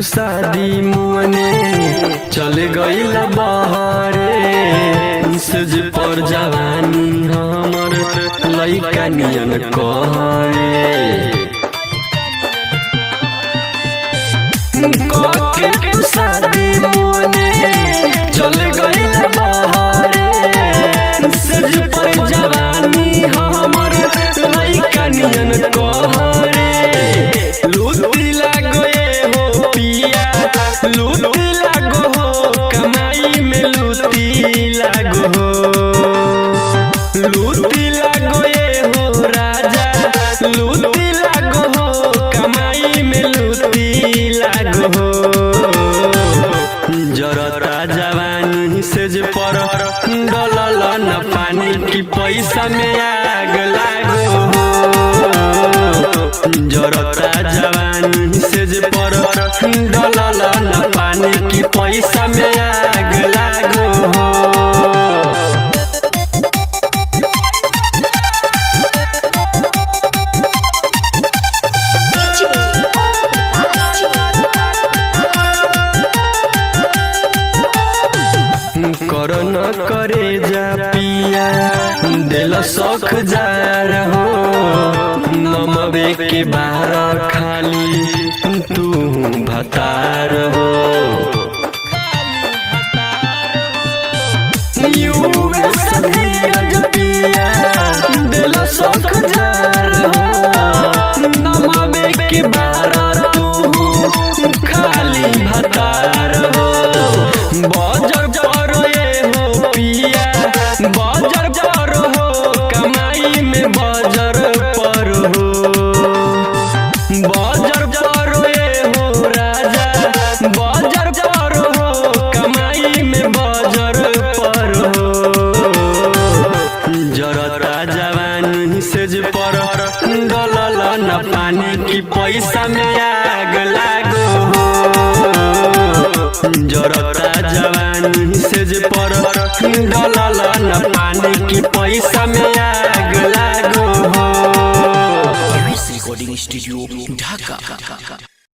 शादी मुअने चल गईल बहरे सज पर जवानी हमर लइका नियन कहरे के शादी मुअने चल गईल बहरे सज पर जवानी हमर लइका नियन कहरे लूटी लागोए हो पिया लूटी लागो हो कमाई में लूटी लागो हो लूटी लागोए हो राजा लूटी लागो हो कमाई में लूटी लागो हो जरता जवानी से जे पर डलल न पानी की पैसा में आग लागो हो जरता जवानी से जे पर डलल न पानी की पैसा में आग लागो हो करो न करे जा पिया दिल शौक जार हो नमबे के बाहर खाली तू भतार हो पिया दिल शौक जार हो नमबे के बाहर तू खाली भतार हो बजर बजर पर हो कमाई में बजर पर हो बजर पर हो राजा बजर पर हो कमाई में बजर पर हो जरता जवानी से जे पर डलल न पानी की पैसा में आग लागो हो जरता जवानी से जे पर डलल न पानी की पैसा में आग लागो हो। रिकॉर्डिंग स्टूडियो ढाका।